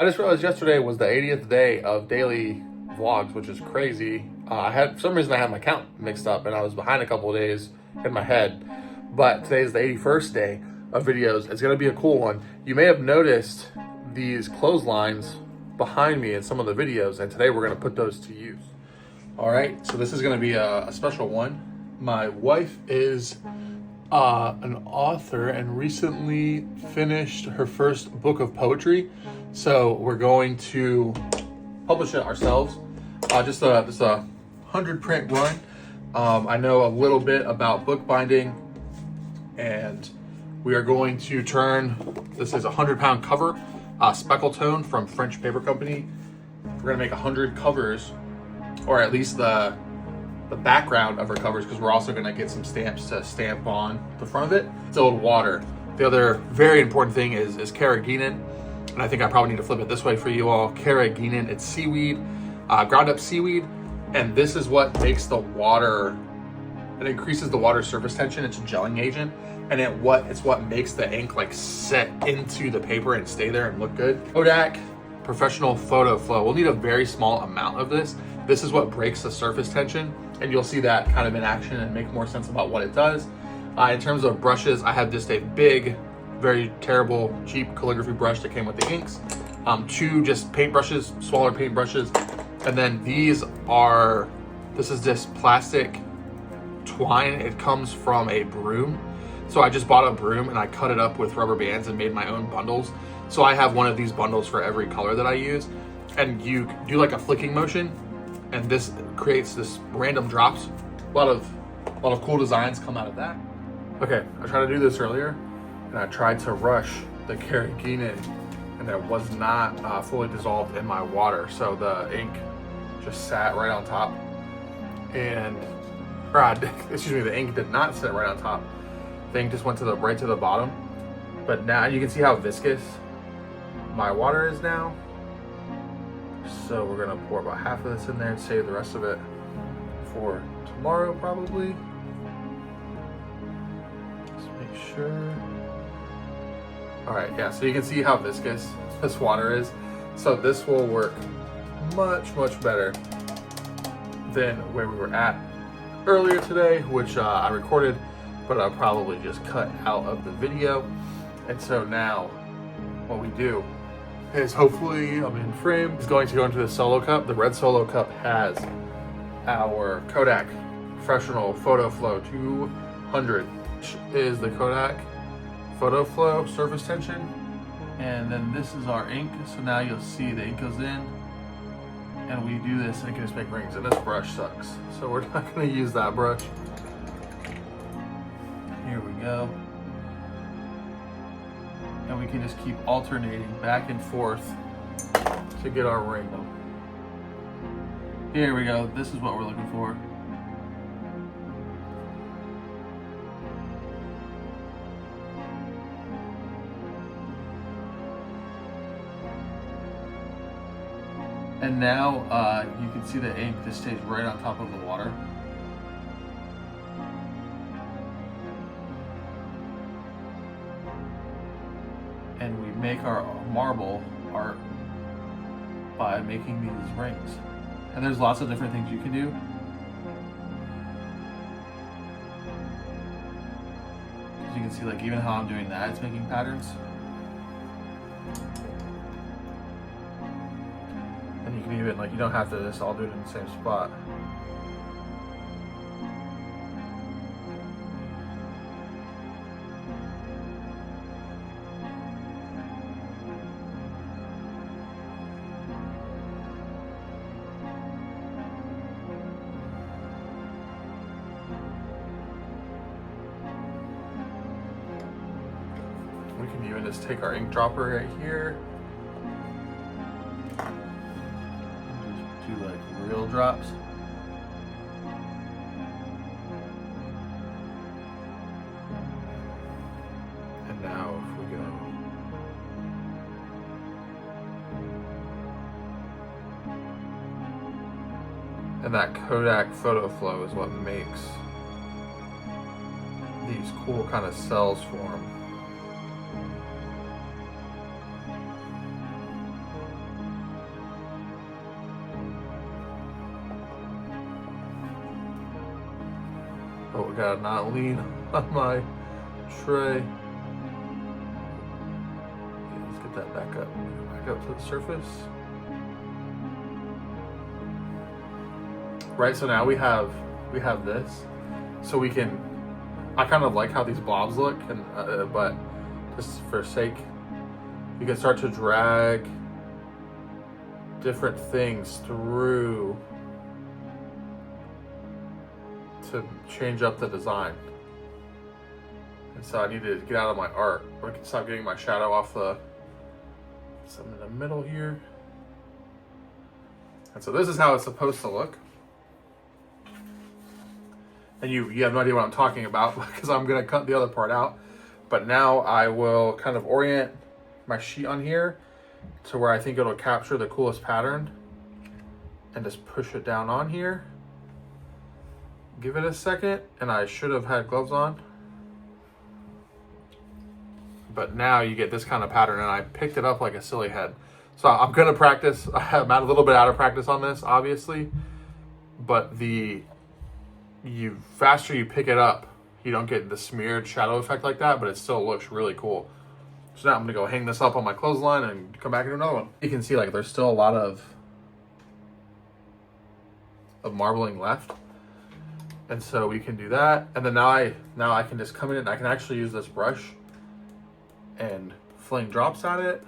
I just realized yesterday was the 80th day of daily vlogs, which is crazy. For some reason I had my count mixed up and I was behind a couple of days in my head. But today is the 81st day of videos. It's gonna be a cool one. You may have noticed these clotheslines behind me in some of the videos, and today we're gonna put those to use. All right, so this is gonna be a special one. My wife is an author and recently finished her first book of poetry. So we're going to publish it ourselves. Just a 100 print run. I know a little bit about bookbinding, and we are going to turn, this is a 100-pound cover, speckle tone from French paper company. We're gonna make 100 covers, or at least the background of our covers, because we're also gonna get some stamps to stamp on the front of it. Distilled water. The other very important thing is carrageenan, and I think I probably need to flip it this way for you all. Carrageenan, it's seaweed, ground up seaweed, and this is what makes the water, it increases the water surface tension. It's a gelling agent, and it's what makes the ink like set into the paper and stay there and look good. Kodak Professional Photoflow. We'll need a very small amount of this. This is what breaks the surface tension, and you'll see that kind of in action and make more sense about what it does. In terms of brushes, I have just a big, very terrible, cheap calligraphy brush that came with the inks. Two just paint brushes, smaller paint brushes. And then this is just plastic twine. It comes from a broom. So I just bought a broom and I cut it up with rubber bands and made my own bundles. So I have one of these bundles for every color that I use. And you do like a flicking motion, and this creates this random drops. A lot of cool designs come out of that. Okay, I tried to do this earlier, and I tried to rush the carrageenan, and it was not fully dissolved in my water. So the ink just sat right on top, the ink did not sit right on top. The ink just went right to the bottom. But now you can see how viscous my water is now. So we're gonna pour about half of this in there and save the rest of it for tomorrow probably. Just make sure. All right, yeah, so you can see how viscous this water is. So this will work much, much better than where we were at earlier today, which I recorded, but I'll probably just cut out of the video. And so now what we do is, hopefully I'm in frame, is going to go into the solo cup. The red solo cup has our Kodak Professional Photoflow 200, which is the Kodak Photoflow surface tension. And then this is our ink. So now you'll see the ink goes in, and we do this and it can just make rings, and this brush sucks. So we're not gonna use that brush. Here we go. And we can just keep alternating back and forth to get our ring. Here we go. This is what we're looking for. And now you can see the ink just stays right on top of the water. And we make our marble art by making these rings. And there's lots of different things you can do. As you can see, like even how I'm doing that, it's making patterns. And you can even, like, you don't have to just all do it in the same spot. We can even just take our ink dropper right here and just do like real drops. And now if we go, and that Kodak Photoflow is what makes these cool kind of cells form. Oh, we gotta not lean on my tray. Let's get that back up to the surface. Right, so now we have this, so we can. I kind of like how these blobs look, and but just for sake, you can start to drag different things through to change up the design. And so I need to get out of my art. I can stop getting my shadow off some in the middle here. And so this is how it's supposed to look. And you have no idea what I'm talking about because I'm gonna cut the other part out. But now I will kind of orient my sheet on here to where I think it'll capture the coolest pattern and just push it down on here. Give it a second, and I should have had gloves on. But now you get this kind of pattern, and I picked it up like a silly head. So I'm gonna practice. I'm a little bit out of practice on this, obviously, but faster you pick it up, you don't get the smeared shadow effect like that, but it still looks really cool. So now I'm gonna go hang this up on my clothesline and come back and do another one. You can see like there's still a lot of marbling left. And so we can do that. And then now I can just come in and I can actually use this brush and fling drops at it.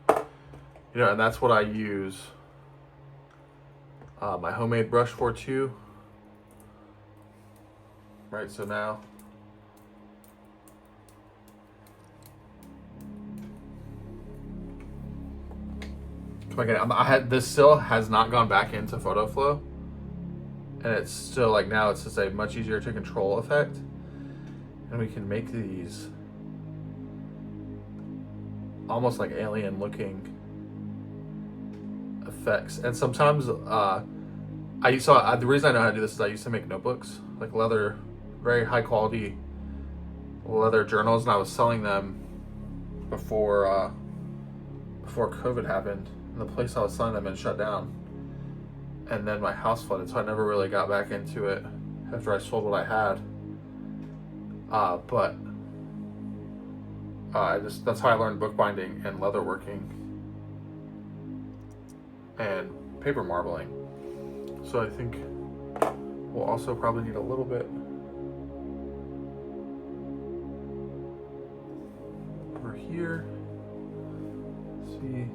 You know, and that's what I use my homemade brush for too. Right, so now this still has not gone back into Photoflow, and it's still like now it's just a much easier to control effect, and we can make these almost like alien looking effects. And sometimes the reason I know how to do this is I used to make notebooks, like leather, very high quality leather journals, and I was selling them before COVID happened. And the place I was selling them in shut down, and then my house flooded, so I never really got back into it after I sold what I had. But that's how I learned bookbinding and leatherworking and paper marbling. So I think we'll also probably need a little bit over here. Let's see.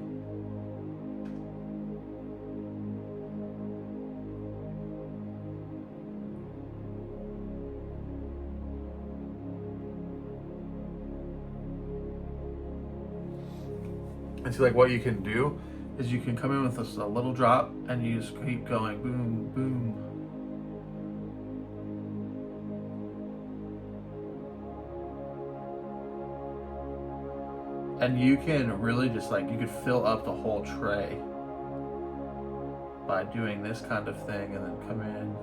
And see, like what you can do is you can come in with a little drop and you just keep going boom, boom. And you can really just like, you could fill up the whole tray by doing this kind of thing and then come in.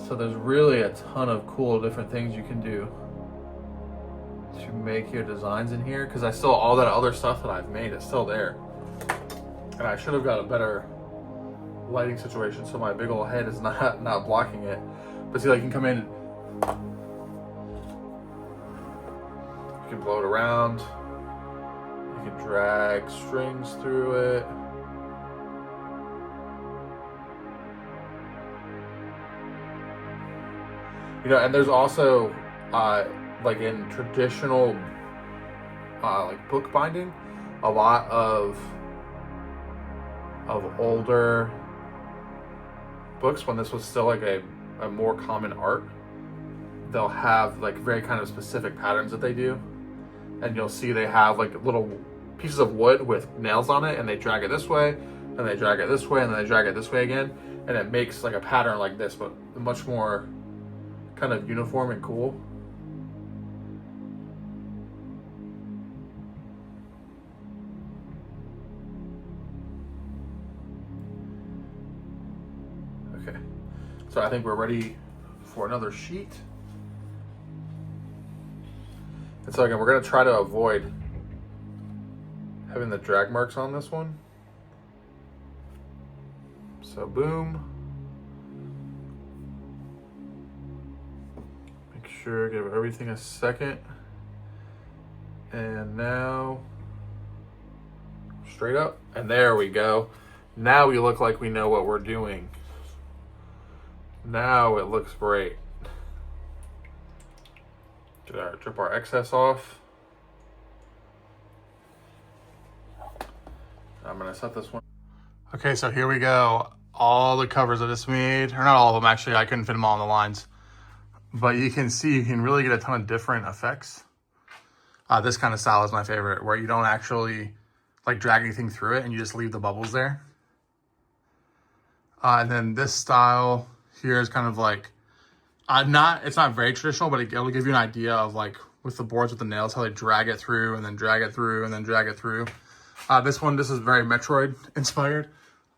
So there's really a ton of cool different things you can do to make your designs in here, because I still, all that other stuff that I've made is still there. And I should have got a better lighting situation so my big old head is not blocking it. But see, like you can come in, you can blow it around, you can drag strings through it. You know, and there's also like in traditional like bookbinding, a lot of older books, when this was still like a more common art, they'll have like very kind of specific patterns that they do, and you'll see they have like little pieces of wood with nails on it, and they drag it this way, and they drag it this way, and then they drag it this way again, and it makes like a pattern like this, but much more kind of uniform and cool. Okay, so I think we're ready for another sheet. And so again, we're gonna try to avoid having the drag marks on this one. So boom. Make sure, give everything a second. And now, straight up. And there we go. Now we look like we know what we're doing. Now it looks great. Drip our excess off. I'm gonna set this one. Okay, so here we go. All the covers I just made, or not all of them actually, I couldn't fit them all on the lines. But you can see, you can really get a ton of different effects. This kind of style is my favorite, where you don't actually like drag anything through it and you just leave the bubbles there. And then this style here is kind of like, it's not very traditional, but it'll give you an idea of like with the boards with the nails, how they drag it through and then drag it through and then drag it through. This is very Metroid inspired.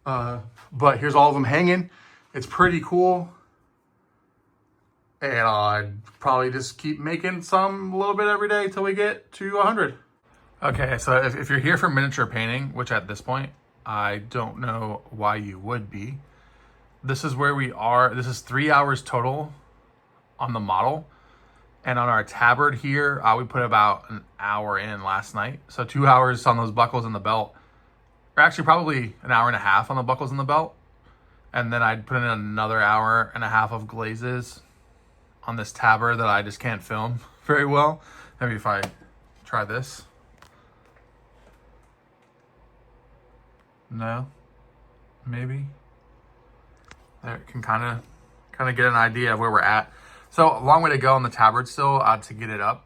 But here's all of them hanging. It's pretty cool. And I'd probably just keep making some a little bit every day till we get to 100. Okay, so if you're here for miniature painting, which at this point, I don't know why you would be. This is where we are. This is 3 hours total on the model. And on our tabard here, we put about an hour in last night. So 2 hours on those buckles and the belt. Or actually probably an hour and a half on the buckles and the belt. And then I'd put in another hour and a half of glazes on this tabard that I just can't film very well. Maybe if I try this. No, maybe. There, can kind of get an idea of where we're at. So a long way to go on the tabard still to get it up.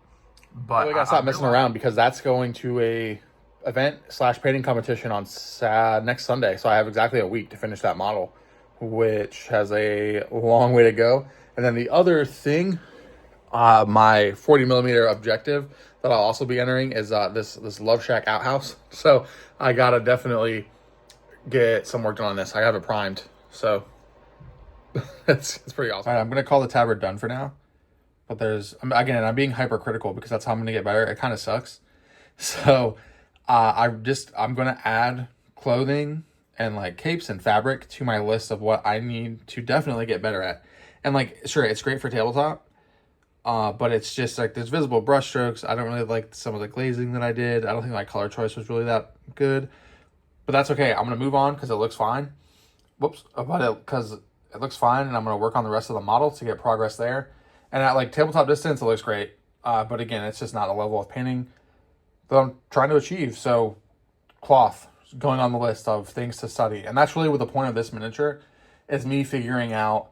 But we gotta stop messing around because that's going to a event / painting competition on next Sunday. So I have exactly a week to finish that model, which has a long way to go. And then the other thing, my 40mm objective that I'll also be entering is this Love Shack outhouse. So I gotta definitely get some work done on this. I have it primed, so it's pretty awesome. All right, I'm gonna call the tabard done for now. But I'm being hypercritical because that's how I'm gonna get better. It kind of sucks. So I'm gonna add clothing and like capes and fabric to my list of what I need to definitely get better at. And like, sure, it's great for tabletop, but it's just like there's visible brush strokes. I don't really like some of the glazing that I did. I don't think my color choice was really that good, but that's okay. I'm gonna move on because it looks fine. Because it looks fine, and I'm gonna work on the rest of the model to get progress there. And at like tabletop distance, it looks great. But again, it's just not a level of painting that I'm trying to achieve. So cloth is going on the list of things to study. And that's really what the point of this miniature is, me figuring out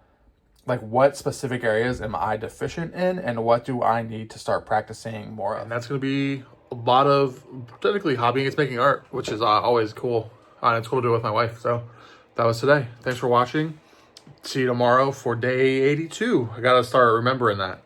like what specific areas am I deficient in and what do I need to start practicing more of. And that's going to be a lot of technically hobbying. It's making art, which is always cool. And it's cool to do it with my wife. So that was today. Thanks for watching. See you tomorrow for day 82. I got to start remembering that.